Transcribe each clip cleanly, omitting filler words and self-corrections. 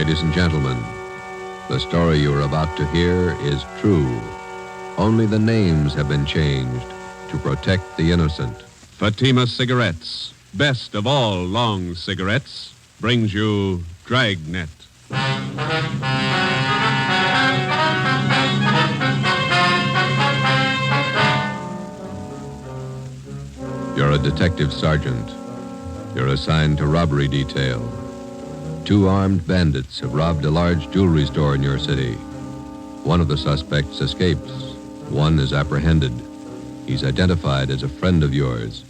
Ladies and gentlemen, the story you are about to hear is true. Only the names have been changed to protect the innocent. Fatima Cigarettes, best of all long cigarettes, brings you Dragnet. You're a detective sergeant. You're assigned to robbery detail. 2 armed bandits have robbed a large jewelry store in your city. One of the suspects escapes. One is apprehended. He's identified as a friend of yours.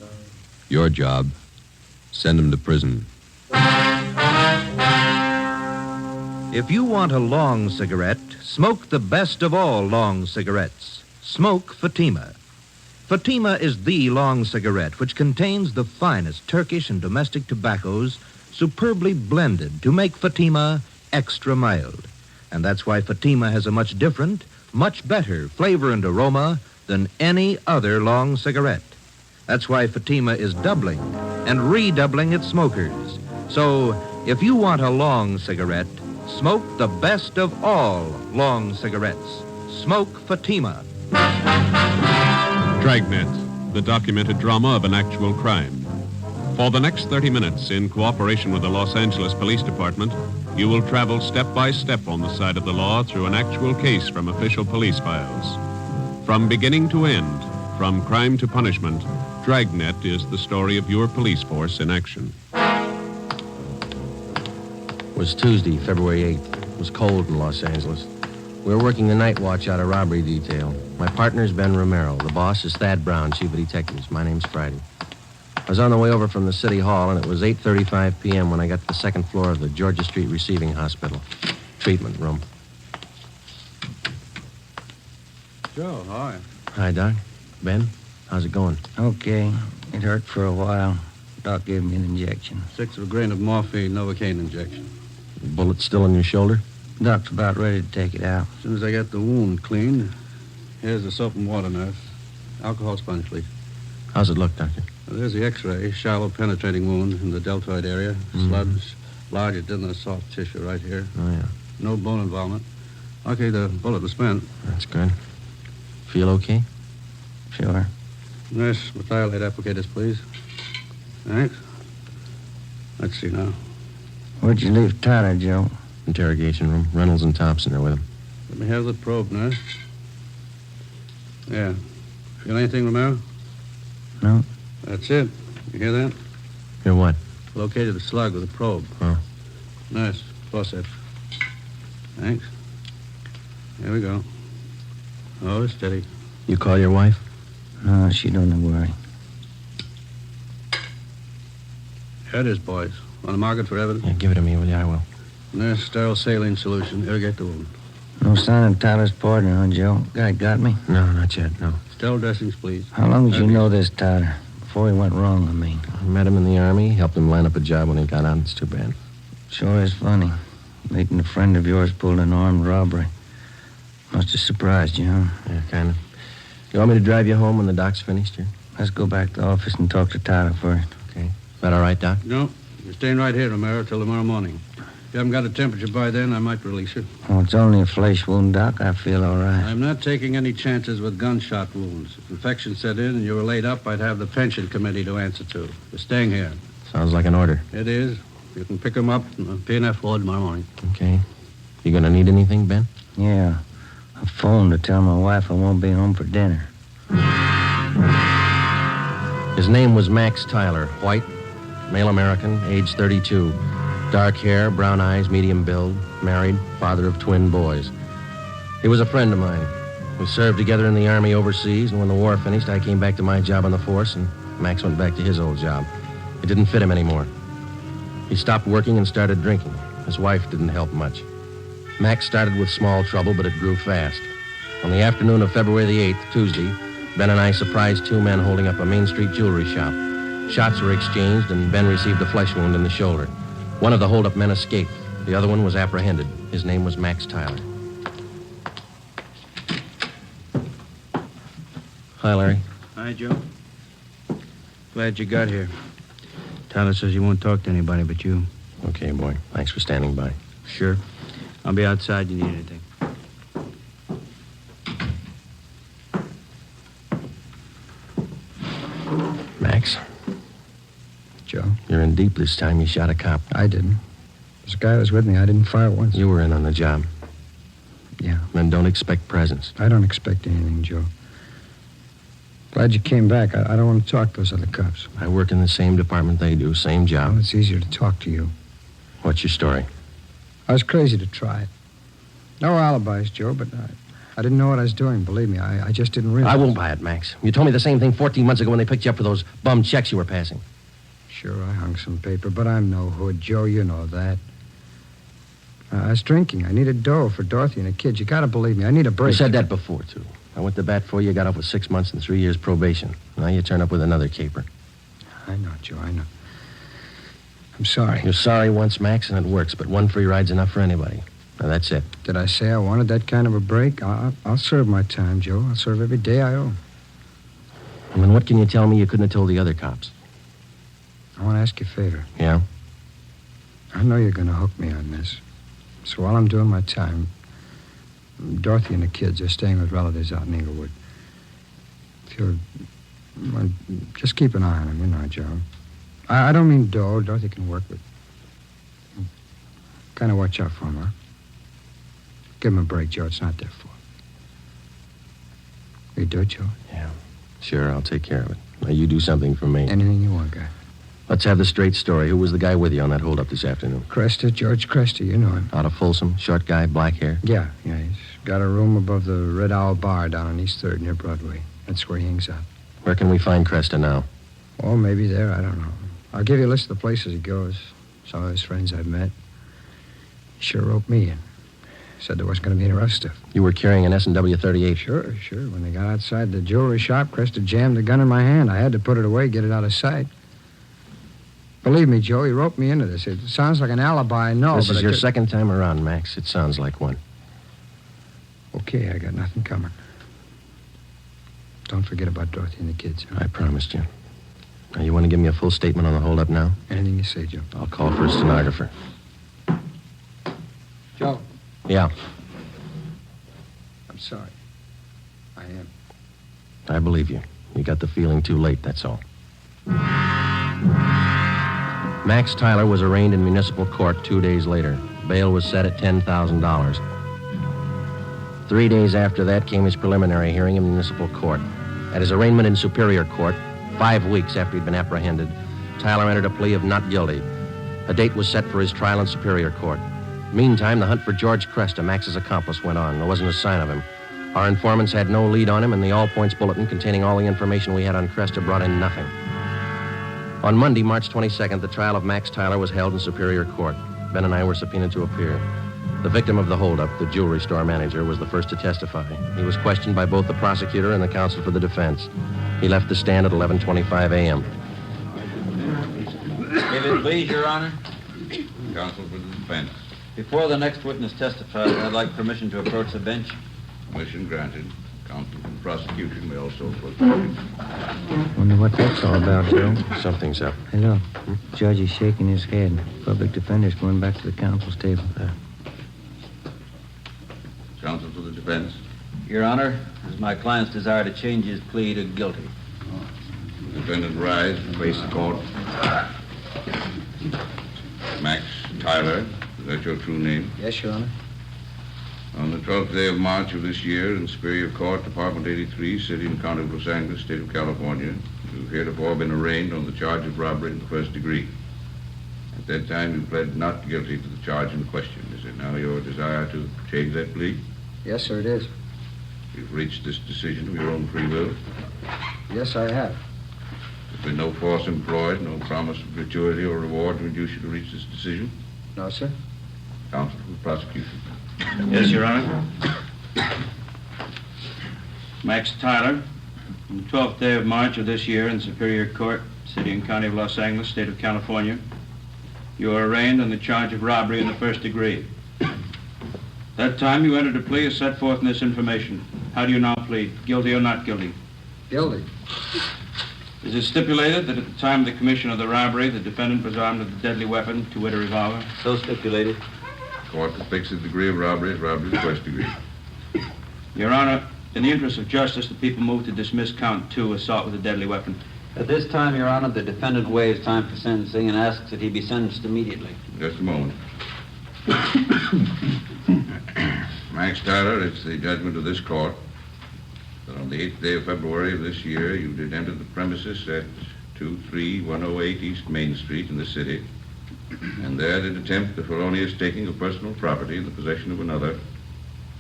Your job, send him to prison. If you want a long cigarette, smoke the best of all long cigarettes. Smoke Fatima. Fatima is the long cigarette which contains the finest Turkish and domestic tobaccos superbly blended to make Fatima extra mild. And that's why Fatima has a much different, much better flavor and aroma than any other long cigarette. That's why Fatima is doubling and redoubling its smokers. So, if you want a long cigarette, smoke the best of all long cigarettes. Smoke Fatima. Dragnet, the documented drama of an actual crime. For the next 30 minutes, in cooperation with the Los Angeles Police Department, you will travel step by step on the side of the law through an actual case from official police files. From beginning to end, from crime to punishment, Dragnet is the story of your police force in action. It was Tuesday, February 8th. It was cold in Los Angeles. We were working the night watch out of robbery detail. My partner's Ben Romero. The boss is Thad Brown, chief of detectives. My name's Friday. I was on the way over from the city hall, and it was 8:35 p.m. when I got to the second floor of the Georgia Street Receiving Hospital. Treatment room. Joe, hi. Hi, Doc. Ben, how's it going? Okay. It hurt for a while. Doc gave me an injection. 1/6 of a grain of morphine, Novocaine injection. The bullet's still in your shoulder? Doc's about ready to take it out. As soon as I get the wound cleaned, here's the soap and water, nurse. Alcohol sponge, please. How's it look, Doctor? Well, there's the x-ray. Shallow penetrating wound in the deltoid area. Sludge, larger than the soft tissue right here. Oh, yeah. No bone involvement. Okay, the bullet was spent. That's good. Feel okay? Sure. Nurse, methylate applicators, please. Thanks. Let's see now. Where'd you leave Tyler, Joe? Interrogation room. Reynolds and Thompson are with him. Let me have the probe, nurse. Yeah. Feel anything, Romero? No. That's it. You hear that? Hear what? Located the slug with a probe. Oh. Nice. Forceps. Thanks. Here we go. Oh, steady. You call your wife? No, she don't worry. Here it is, boys. Want to mark it for evidence? Yeah, give it to me, will you? I will. Nurse, sterile saline solution. Irrigate the wound. No sign of Tyler's partner, huh, Joe? Guy got me? No, not yet, no. Sterile dressings, please. How long did you know this Tyler? Before he went wrong, I mean. I met him in the Army, helped him line up a job when he got out. It's too bad. Sure is funny. Meeting a friend of yours pulled an armed robbery. Must have surprised you, huh? Yeah, kind of. You want me to drive you home when the doc's finished here? Let's go back to the office and talk to Tyler first. Okay. Is that all right, Doc? No. You're staying right here, Romero, till tomorrow morning. If you haven't got a temperature by then, I might release you. Oh, it's only a flesh wound, Doc. I feel all right. I'm not taking any chances with gunshot wounds. If infection set in and you were laid up, I'd have the pension committee to answer to. You're staying here. Sounds like an order. It is. You can pick him up in the P&F ward tomorrow morning. Okay. You gonna need anything, Ben? Yeah. I phoned to tell my wife I won't be home for dinner. His name was Max Tyler, white, male American, age 32. Dark hair, brown eyes, medium build, married, father of twin boys. He was a friend of mine. We served together in the Army overseas, and when the war finished, I came back to my job on the force, and Max went back to his old job. It didn't fit him anymore. He stopped working and started drinking. His wife didn't help much. Max started with small trouble, but it grew fast. On the afternoon of February the 8th, Tuesday, Ben and I surprised 2 men holding up a Main Street jewelry shop. Shots were exchanged, and Ben received a flesh wound in the shoulder. One of the hold-up men escaped. The other one was apprehended. His name was Max Tyler. Hi, Larry. Hi, Joe. Glad you got here. Tyler says you won't talk to anybody but you. Okay, boy. Thanks for standing by. Sure. I'll be outside. You need anything? Max, Joe, you're in deep this time. You shot a cop. I didn't. This guy was with me. I didn't fire once. You were in on the job. Yeah. Then don't expect presents. I don't expect anything, Joe. Glad you came back. I don't want to talk to those other cops. I work in the same department they do, same job. Well, it's easier to talk to you. What's your story? I was crazy to try it. No alibis, Joe, but I didn't know what I was doing. Believe me, I just didn't realize. I won't buy it, Max. You told me the same thing 14 months ago when they picked you up for those bum checks you were passing. Sure, I hung some paper, but I'm no hood, Joe. You know that. I was drinking. I needed dough for Dorothy and the kids. You gotta believe me. I need a break. You said that before, too. I went to bat for you, got off with 6 months and 3 years probation. Now you turn up with another caper. I know, Joe, I know. I'm sorry. You're sorry once, Max, and it works, but one free ride's enough for anybody. Now, that's it. Did I say I wanted that kind of a break? I'll serve my time, Joe. I'll serve every day I owe. And then what can you tell me you couldn't have told the other cops? I want to ask you a favor. Yeah? I know you're going to hook me on this. So while I'm doing my time, Dorothy and the kids are staying with relatives out in Inglewood. If you'll... Well, just keep an eye on them, you know, Joe. I don't mean dough. Dorothy can work with. Kind of watch out for them, huh? Give them a break, Joe. It's not their fault. Will you do it, Joe? Yeah. Sure, I'll take care of it. Now, you do something for me. Anything you want, guy. Let's have the straight story. Who was the guy with you on that holdup this afternoon? Cresta, George Cresta, you know him. Out of Folsom, short guy, black hair? Yeah, he's got a room above the Red Owl Bar down on East 3rd near Broadway. That's where he hangs out. Where can we find Cresta now? Oh, maybe there, I don't know. I'll give you a list of the places he goes. Some of his friends I've met. He sure roped me in. Said there wasn't going to be any rough stuff. You were carrying an S&W 38. Sure. When they got outside the jewelry shop, Cresta jammed the gun in my hand. I had to put it away, get it out of sight. Believe me, Joe, he roped me into this. It sounds like an alibi, I know, This but is your second time around, Max. It sounds like one. Okay, I got nothing coming. Don't forget about Dorothy and the kids. Huh? I promised you. Now, you want to give me a full statement on the holdup now? Anything you say, Joe. I'll call for a stenographer. Joe. Yeah, I'm sorry. I am. I believe you. You got the feeling too late, that's all. Max Tyler was arraigned in municipal court 2 days later. Bail was set at $10,000. 3 days after that came his preliminary hearing in municipal court. At his arraignment in Superior Court, 5 weeks after he'd been apprehended, Tyler entered a plea of not guilty. A date was set for his trial in Superior Court. Meantime, the hunt for George Cresta, Max's accomplice, went on. There wasn't a sign of him. Our informants had no lead on him, and the all-points bulletin containing all the information we had on Cresta brought in nothing. On Monday, March 22nd, the trial of Max Tyler was held in Superior Court. Ben and I were subpoenaed to appear. The victim of the holdup, the jewelry store manager, was the first to testify. He was questioned by both the prosecutor and the counsel for the defense. He left the stand at 11:25 a.m. If it please, Your Honor, Counsel for the defense. before the next witness testifies, I'd like permission to approach the bench. Permission granted. Counsel for the prosecution may also approach the bench. Wonder what that's all about, Joe. Something's up. Hey, look. Judge is shaking his head. Public defender's going back to the counsel's table. Counsel for the defense. Your Honor, it is my client's desire to change his plea to guilty. The defendant rise and face the court. Max Tyler, is that your true name? Yes, Your Honor. On the 12th day of March of this year, in Superior Court, Department 83, City and County of Los Angeles, State of California, you've heretofore been arraigned on the charge of robbery in the first degree. At that time, you pled not guilty to the charge in question. Is it now your desire to change that plea? Yes, sir, it is. You've reached this decision of your own free will. Yes, I have. There's been no force employed, no promise of gratuity or reward to induce you to reach this decision. No, sir. Counsel for the prosecution. Yes, Your Honor. Max Tyler, on the 12th day of March of this year in Superior Court, City and County of Los Angeles, State of California, you are arraigned on the charge of robbery in the first degree. That time you entered a plea as set forth in this information. How do you now plead? Guilty or not guilty? Guilty. Is it stipulated that at the time of the commission of the robbery, the defendant was armed with a deadly weapon, to wit, a revolver? So stipulated. court to fix the degree of robbery as robbery of the first degree. Your Honor, in the interest of justice, the people move to dismiss count 2, assault with a deadly weapon. At this time, Your Honor, the defendant waives time for sentencing and asks that he be sentenced immediately. Just a moment. Max Tyler, it's the judgment of this court that on the 8th day of February of this year, you did enter the premises at 23108 East Main Street in the city, and there did attempt the felonious taking of personal property in the possession of another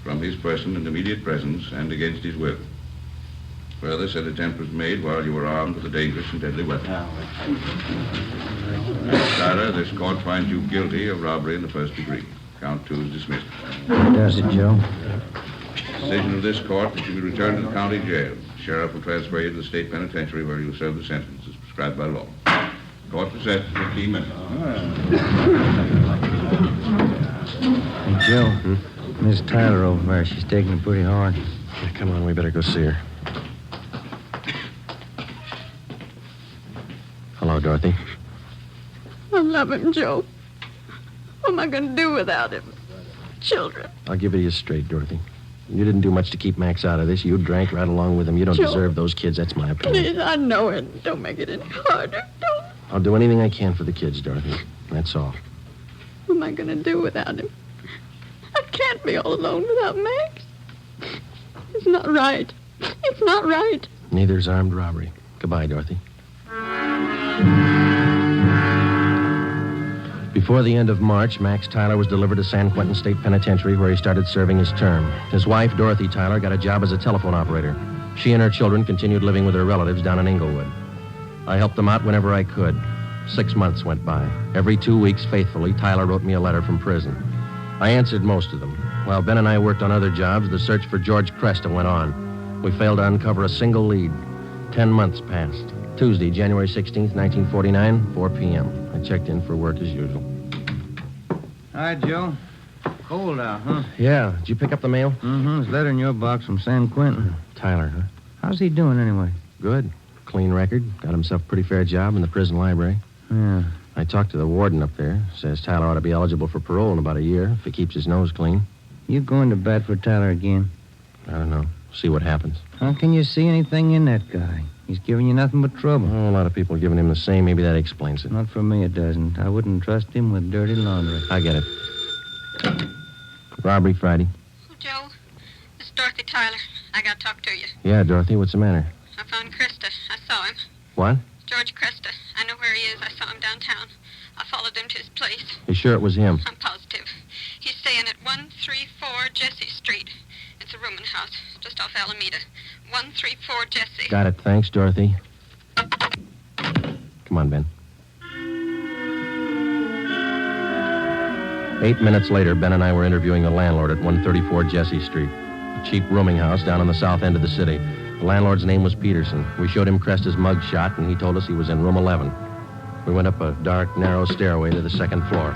from his person in immediate presence and against his will. Further, said attempt was made while you were armed with a dangerous and deadly weapon. Max Tyler, this court finds you guilty of robbery in the first degree. Count 2 is dismissed. Does it, Joe? Decision of this court that you be returned to the county jail. The sheriff will transfer you to the state penitentiary where you will serve the sentence as prescribed by law. Court recessed for 15 minutes. Hey, Joe. Miss Tyler over there, she's taking it pretty hard. Yeah, come on, we better go see her. Hello, Dorothy. I love him, Joe. What am I going to do without him? Children. I'll give it to you straight, Dorothy. You didn't do much to keep Max out of this. You drank right along with him. You don't Joe. deserve those kids. That's my opinion. Please, I know it. Don't make it any harder. Don't. I'll do anything I can for the kids, Dorothy. That's all. What am I going to do without him? I can't be all alone without Max. It's not right. It's not right. Neither's armed robbery. Goodbye, Dorothy. Before the end of March, Max Tyler was delivered to San Quentin State Penitentiary, where he started serving his term. His wife, Dorothy Tyler, got a job as a telephone operator. She and her children continued living with her relatives down in Inglewood. I helped them out whenever I could. 6 months went by. Every 2 weeks, faithfully, Tyler wrote me a letter from prison. I answered most of them. While Ben and I worked on other jobs, the search for George Cresta went on. We failed to uncover a single lead. 10 months passed. Tuesday, January 16th, 1949, 4 p.m. I checked in for work as usual. Hi, Joe. Cold out, huh? Yeah. Did you pick up the mail? Mm-hmm. There's a letter in your box from San Quentin. Tyler, huh? How's he doing, anyway? Good. Clean record. Got himself a pretty fair job in the prison library. Yeah. I talked to the warden up there. Says Tyler ought to be eligible for parole in about a year if he keeps his nose clean. You going to bat for Tyler again? I don't know. See what happens. How can you see anything in that guy? He's giving you nothing but trouble. Oh, a lot of people giving him the same. Maybe that explains it. Not for me, it doesn't. I wouldn't trust him with dirty laundry. I get it. Robbery Friday. Joe, this is Dorothy Tyler. I got to talk to you. Yeah, Dorothy, what's the matter? I found Cresta. I saw him. What? George Cresta. I know where he is. I saw him downtown. I followed him to his place. You sure it was him? I'm positive. He's staying at 134 Jesse Street. It's a rooming house just off Alameda. 134 Jesse. Got it. Thanks, Dorothy. Come on, Ben. 8 minutes later, Ben and I were interviewing the landlord at 134 Jesse Street, a cheap rooming house down on the south end of the city. The landlord's name was Peterson. We showed him Cresta's mug shot, and he told us he was in room 11. We went up a dark, narrow stairway to the second floor.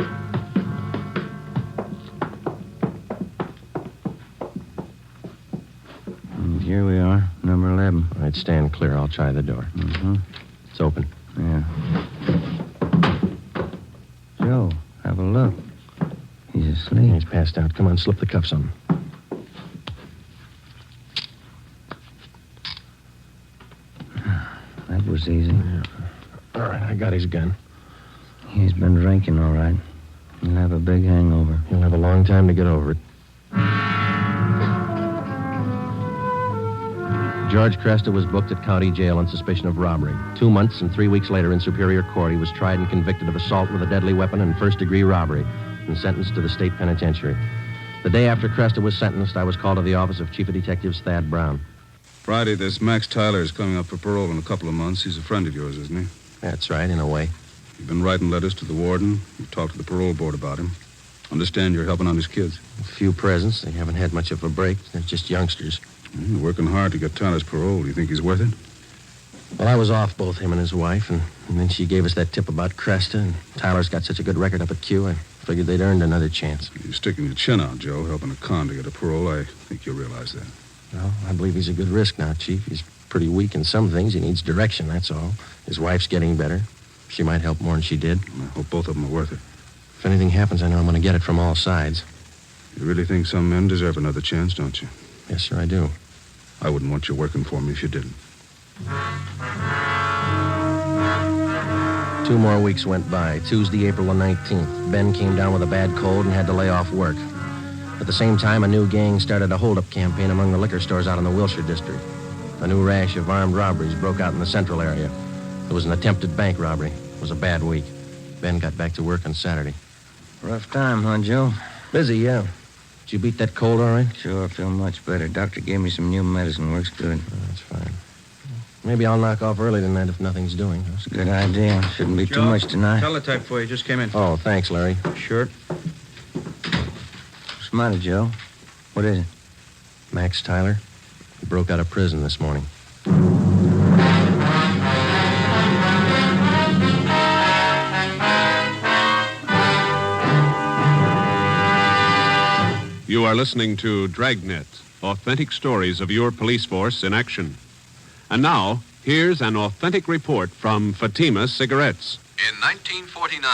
And here we are, number 11. All right, stand clear. I'll try the door. Mm-hmm. It's open. Yeah. Joe, have a look. He's asleep. He's passed out. Come on, slip the cuffs on him. That was easy. Yeah. All right, I got his gun. He's been drinking, all right. He'll have a big hangover. He'll have a long time to get over it. George Cresta was booked at county jail on suspicion of robbery. 2 months and 3 weeks later in Superior Court, he was tried and convicted of assault with a deadly weapon and first-degree robbery and sentenced to the state penitentiary. The day after Cresta was sentenced, I was called to the office of Chief of Detectives Thad Brown. Friday, this Max Tyler is coming up for parole in a couple of months. He's a friend of yours, isn't he? That's right, in a way. You've been writing letters to the warden. You've talked to the parole board about him. Understand you're helping on his kids. A few presents. They haven't had much of a break. They're just youngsters. You're working hard to get Tyler's parole. Do you think he's worth it? Well, I was off both him and his wife, and then she gave us that tip about Cresta, and Tyler's got such a good record up at Q, I figured they'd earned another chance. You're sticking your chin out, Joe, helping a con to get a parole. I think you'll realize that. Well, I believe he's a good risk now, Chief. He's pretty weak in some things. He needs direction, that's all. His wife's getting better. She might help more than she did. I hope both of them are worth it. If anything happens, I know I'm going to get it from all sides. You really think some men deserve another chance, don't you? Yes, sir, I do. I wouldn't want you working for me if you didn't. 2 more weeks went by. Tuesday, April the 19th. Ben came down with a bad cold and had to lay off work. At the same time, a new gang started a hold-up campaign among the liquor stores out in the Wilshire district. A new rash of armed robberies broke out in the central area. There was an attempted bank robbery. It was a bad week. Ben got back to work on Saturday. Rough time, huh, Joe? Busy, yeah. Did you beat that cold all right? Sure, I feel much better. Doctor gave me some new medicine. Works good. Oh, that's fine. Maybe I'll knock off early tonight if nothing's doing. That's a good idea. Shouldn't be too much tonight. Teletype for you. Just came in. Oh, thanks, Larry. Sure. What's the matter, Joe? What is it? Max Tyler. He broke out of prison this morning. You are listening to Dragnet, authentic stories of your police force in action. And now, here's an authentic report from Fatima Cigarettes. In 1949,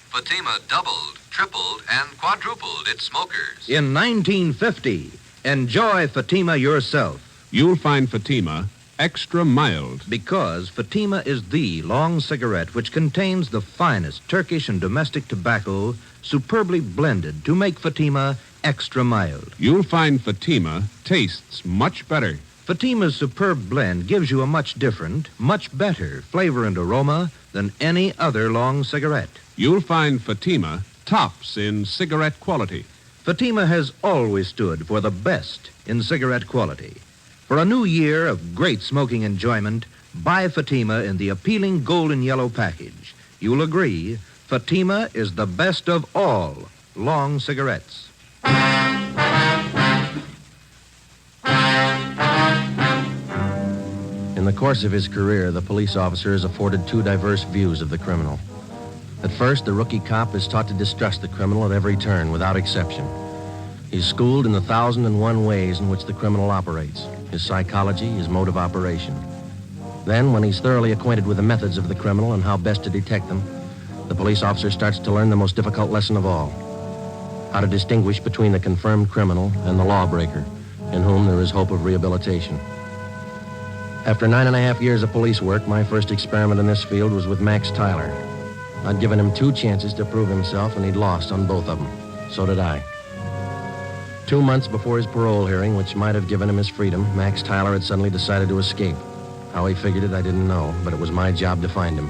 Fatima doubled, tripled, and quadrupled its smokers. In 1950, enjoy Fatima yourself. You'll find Fatima extra mild. Because Fatima is the long cigarette which contains the finest Turkish and domestic tobacco superbly blended to make Fatima extra mild. You'll find Fatima tastes much better. Fatima's superb blend gives you a much different, much better flavor and aroma than any other long cigarette. You'll find Fatima tops in cigarette quality. Fatima has always stood for the best in cigarette quality. For a new year of great smoking enjoyment, buy Fatima in the appealing golden yellow package. You'll agree, Fatima is the best of all long cigarettes. In the course of his career, the police officer is afforded 2 diverse views of the criminal. At first, the rookie cop is taught to distrust the criminal at every turn, without exception. He's schooled in the 1,001 ways in which the criminal operates, his psychology, his mode of operation. Then, when he's thoroughly acquainted with the methods of the criminal and how best to detect them, the police officer starts to learn the most difficult lesson of all: how to distinguish between the confirmed criminal and the lawbreaker, in whom there is hope of rehabilitation. After 9.5 years of police work, my first experiment in this field was with Max Tyler. I'd given him 2 chances to prove himself, and he'd lost on both of them. So did I. 2 months before his parole hearing, which might have given him his freedom, Max Tyler had suddenly decided to escape. How he figured it, I didn't know, but it was my job to find him.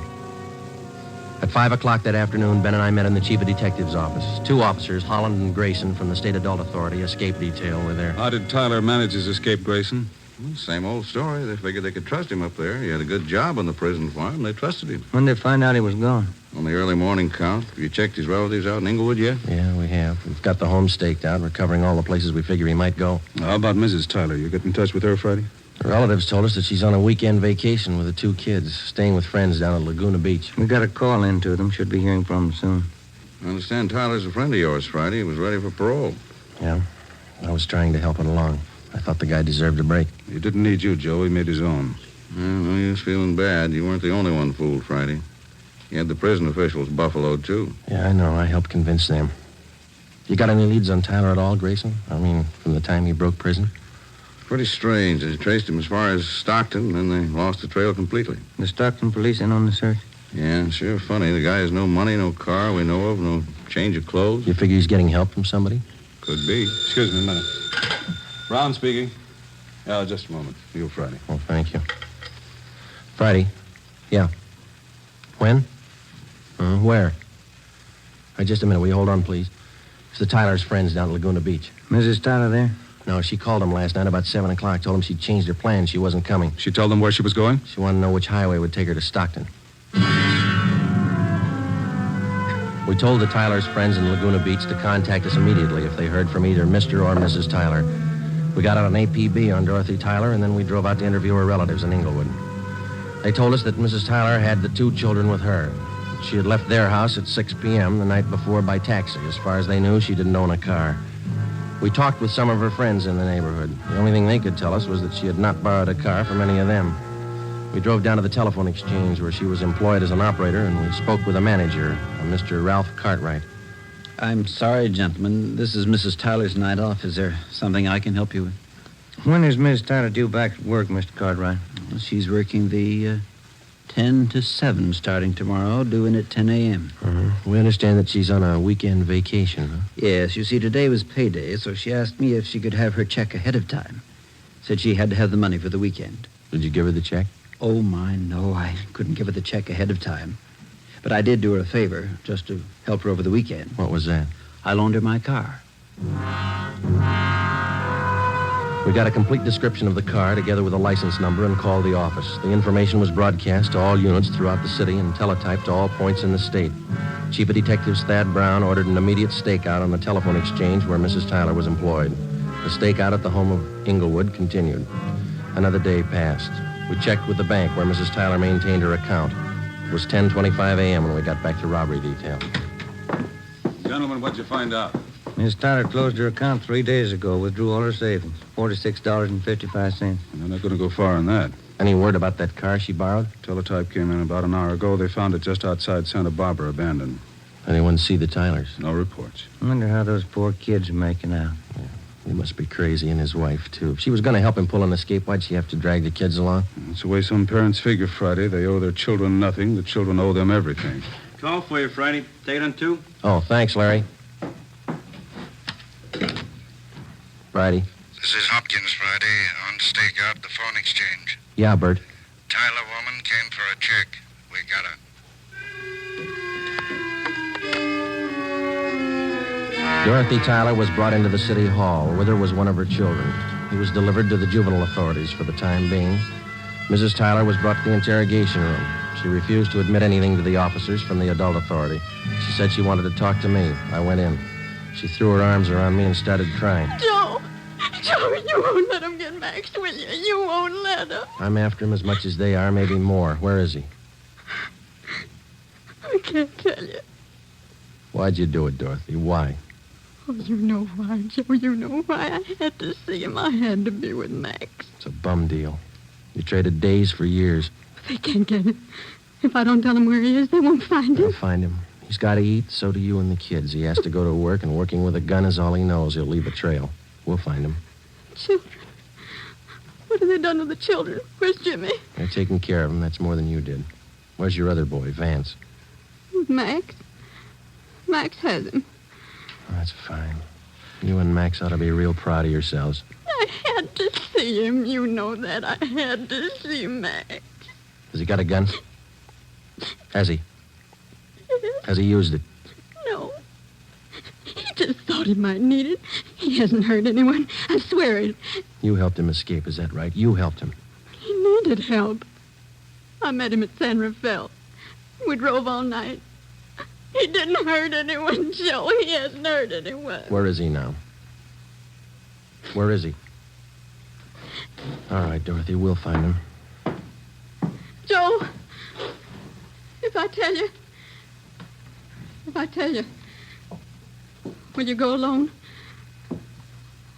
At 5 o'clock that afternoon, Ben and I met in the chief of detective's office. 2 officers, Holland and Grayson, from the State Adult Authority escape detail, were there. How did Tyler manage his escape, Grayson? Well, same old story. They figured they could trust him up there. He had a good job on the prison farm. They trusted him. When did they find out he was gone? On the early morning count. Have you checked his relatives out in Inglewood yet? Yeah, we have. We've got the home staked out. We're covering all the places we figure he might go. How about Mrs. Tyler? You get in touch with her Friday? Her relatives told us that she's on a weekend vacation with the 2 kids, staying with friends down at Laguna Beach. We got a call in to them. Should be hearing from them soon. I understand Tyler's a friend of yours, Friday. He was ready for parole. Yeah, I was trying to help it along. I thought the guy deserved a break. He didn't need you, Joe. He made his own. Well, he was feeling bad. You weren't the only one fooled, Friday. You had the prison officials buffaloed, too. Yeah, I know. I helped convince them. You got any leads on Tyler at all, Grayson? I mean, from the time he broke prison? Pretty strange. They traced him as far as Stockton, and then they lost the trail completely. The Stockton police in on the search? Yeah, sure funny. The guy has no money, no car we know of, no change of clothes. You figure he's getting help from somebody? Could be. Excuse me a minute. Brown speaking. Yeah, just a moment. You, Friday. Oh, thank you. Friday? Yeah. When? Where? Just a minute. Will you hold on, please? It's the Tyler's friends down at Laguna Beach. Mrs. Tyler there? No, she called him last night about 7 o'clock. Told him she'd changed her plans. She wasn't coming. She told them where she was going? She wanted to know which highway would take her to Stockton. We told the Tyler's friends in Laguna Beach to contact us immediately if they heard from either Mr. or Mrs. Tyler. We got out an APB on Dorothy Tyler, and then we drove out to interview her relatives in Inglewood. They told us that Mrs. Tyler had the 2 children with her. She had left their house at 6 p.m. the night before by taxi. As far as they knew, she didn't own a car. We talked with some of her friends in the neighborhood. The only thing they could tell us was that she had not borrowed a car from any of them. We drove down to the telephone exchange where she was employed as an operator, and we spoke with a manager, a Mr. Ralph Cartwright. I'm sorry, gentlemen. This is Mrs. Tyler's night off. Is there something I can help you with? When is Miss Tyler due back at work, Mr. Cartwright? Well, she's working the 10 to 7 starting tomorrow, doing at 10 a.m. We understand that she's on a weekend vacation, huh? Yes, you see, today was payday, so she asked me if she could have her check ahead of time. Said she had to have the money for the weekend. Did you give her the check? Oh, my, no. I couldn't give her the check ahead of time. But I did do her a favor, just to help her over the weekend. What was that? I loaned her my car. We got a complete description of the car together with a license number and called the office. The information was broadcast to all units throughout the city and teletyped to all points in the state. Chief of Detectives Thad Brown ordered an immediate stakeout on the telephone exchange where Mrs. Tyler was employed. The stakeout at the home of Inglewood continued. Another day passed. We checked with the bank where Mrs. Tyler maintained her account. It was 10:25 a.m. when we got back to robbery detail. Gentlemen, what'd you find out? Miss Tyler closed her account 3 days ago, withdrew all her savings, $46.55. They're not going to go far on that. Any word about that car she borrowed? Teletype came in about an hour ago. They found it just outside Santa Barbara, abandoned. Anyone see the Tylers? No reports. I wonder how those poor kids are making out. Yeah. He must be crazy, and his wife, too. If she was going to help him pull an escape, why'd she have to drag the kids along? It's the way some parents figure, Friday. They owe their children nothing. The children owe them everything. Call for you, Friday. Take it on 2. Oh, thanks, Larry. Friday. This is Hopkins, Friday, on stakeout at the phone exchange. Yeah, Bert. Tyler woman came for a check. We got her. Dorothy Tyler was brought into the city hall. With her was one of her children. He was delivered to the juvenile authorities for the time being. Mrs. Tyler was brought to the interrogation room. She refused to admit anything to the officers from the adult authority. She said she wanted to talk to me. I went in. She threw her arms around me and started crying. Joe, you won't let him get Max, will you? You won't let him. I'm after him as much as they are, maybe more. Where is he? I can't tell you. Why'd you do it, Dorothy? Why? Oh, you know why, Joe. You know why. I had to see him. I had to be with Max. It's a bum deal. You traded days for years. They can't get him. If I don't tell them where he is, they won't find him. They'll find him. He's got to eat, so do you and the kids. He has to go to work, and working with a gun is all he knows. He'll leave a trail. We'll find him. Children? What have they done to the children? Where's Jimmy? They're taking care of him. That's more than you did. Where's your other boy, Vance? Max. Max has him. Oh, that's fine. You and Max ought to be real proud of yourselves. I had to see him. You know that. I had to see Max. Has he got a gun? Has he? Yes. Has he used it? No. He just thought he might need it. He hasn't hurt anyone. I swear it. You helped him escape, is that right? You helped him. He needed help. I met him at San Rafael. We drove all night. He didn't hurt anyone, Joe. He hasn't hurt anyone. Where is he now? Where is he? All right, Dorothy, we'll find him. Joe, if I tell you, will you go alone?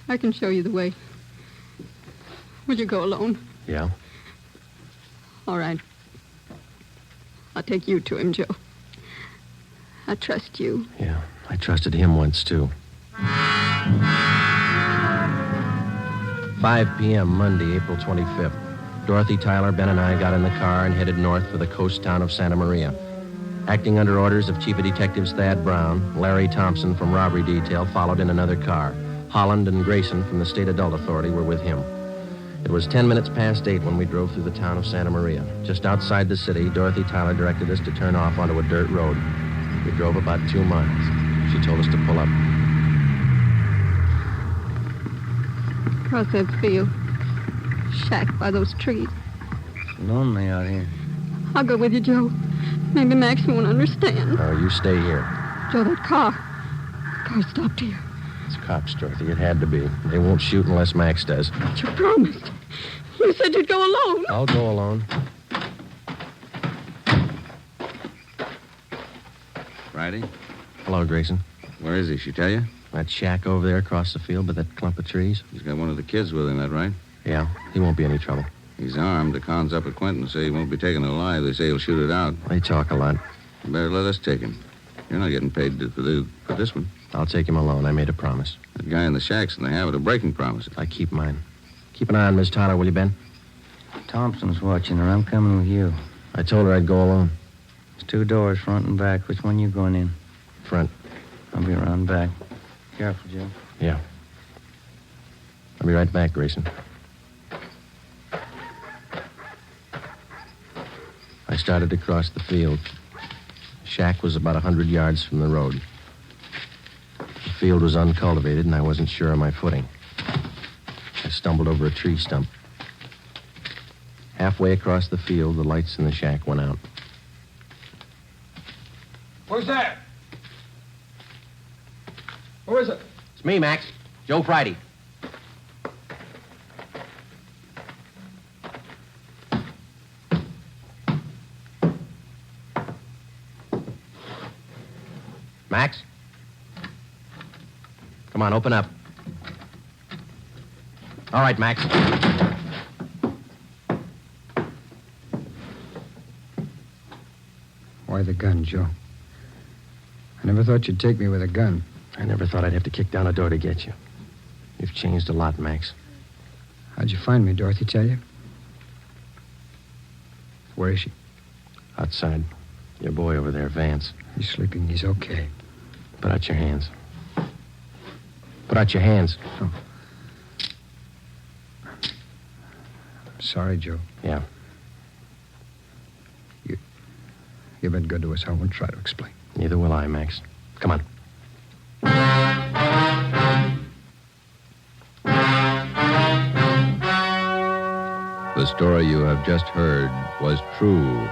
I can show you the way. Will you go alone? Yeah? All right. I'll take you to him, Joe. I trust you. Yeah, I trusted him once, too. 5 p.m., Monday, April 25th. Dorothy, Tyler, Ben, and I got in the car and headed north for the coast town of Santa Maria. Acting under orders of Chief of Detectives Thad Brown, Larry Thompson from Robbery Detail followed in another car. Holland and Grayson from the State Adult Authority were with him. It was 10 minutes past 8 when we drove through the town of Santa Maria. Just outside the city, Dorothy Tyler directed us to turn off onto a dirt road. We drove about 2 miles. She told us to pull up. Across that field. Shack by those trees. Lonely out here. I'll go with you, Joe. Maybe Max won't understand. Oh, you stay here. Joe, that car stopped here. It's cops, Dorothy. It had to be. They won't shoot unless Max does. But you promised. You said you'd go alone. I'll go alone. Friday? Hello, Grayson. Where is he? She tell you? That shack over there across the field by that clump of trees. He's got one of the kids with him, that right? Yeah, he won't be any trouble. He's armed. The cons up at Quentin say he won't be taken alive. They say he'll shoot it out. They talk a lot. You better let us take him. You're not getting paid for this one. I'll take him alone. I made a promise. That guy in the shack's in the habit of breaking promises. I keep mine. Keep an eye on Miss Tyler, will you, Ben? Thompson's watching her. I'm coming with you. I told her I'd go alone. There's 2 doors, front and back. Which one you going in? Front. I'll be around back. Careful, Joe. Yeah. I'll be right back, Grayson. I started to cross the field. The shack was about 100 yards from the road. The field was uncultivated, and I wasn't sure of my footing. I stumbled over a tree stump. Halfway across the field, the lights in the shack went out. Who's that? Who is it? It's me, Max. Joe Friday. Max? Come on, open up. All right, Max. Why the gun, Joe? I never thought you'd take me with a gun. I never thought I'd have to kick down a door to get you. You've changed a lot, Max. How'd you find me, Dorothy tell you? Where is she? Outside. Your boy over there, Vance. He's sleeping. He's okay. Put out your hands. Put out your hands. Oh. I'm sorry, Joe. Yeah. You've been good to us. I won't try to explain. Neither will I, Max. Come on. The story you have just heard was true.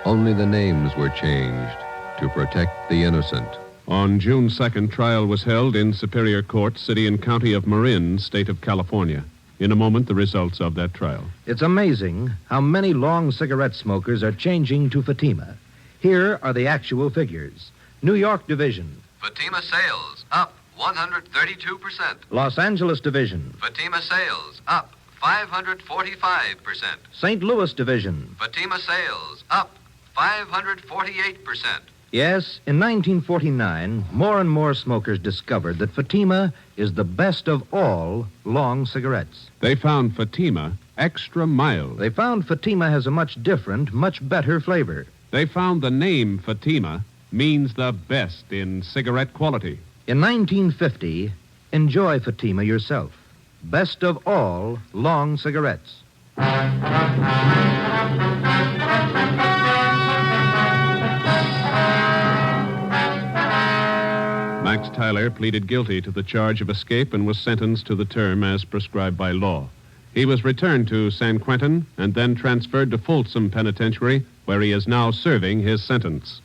Only the names were changed to protect the innocent. On June 2nd, trial was held in Superior Court, City and County of Marin, State of California. In a moment, the results of that trial. It's amazing how many long cigarette smokers are changing to Fatima. Here are the actual figures. New York Division. Fatima sales up 132%. Los Angeles Division. Fatima sales up 545%. St. Louis Division. Fatima sales up 548%. Yes, in 1949, more and more smokers discovered that Fatima is the best of all long cigarettes. They found Fatima extra mild. They found Fatima has a much different, much better flavor. They found the name Fatima means the best in cigarette quality. In 1950, enjoy Fatima yourself. Best of all long cigarettes. Max Tyler pleaded guilty to the charge of escape and was sentenced to the term as prescribed by law. He was returned to San Quentin and then transferred to Folsom Penitentiary, where he is now serving his sentence.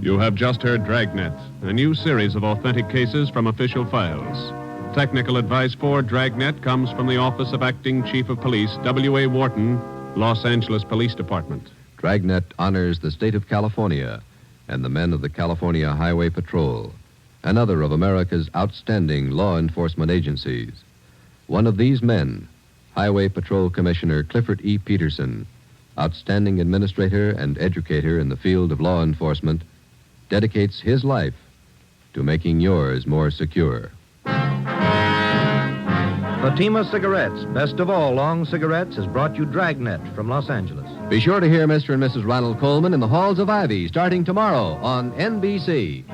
You have just heard Dragnet, a new series of authentic cases from official files. Technical advice for Dragnet comes from the Office of Acting Chief of Police, W.A. Wharton, Los Angeles Police Department. Dragnet honors the state of California and the men of the California Highway Patrol, another of America's outstanding law enforcement agencies. One of these men, Highway Patrol Commissioner Clifford E. Peterson, outstanding administrator and educator in the field of law enforcement, dedicates his life to making yours more secure. Fatima Cigarettes, best of all long cigarettes, has brought you Dragnet from Los Angeles. Be sure to hear Mr. and Mrs. Ronald Coleman in the Halls of Ivy starting tomorrow on NBC.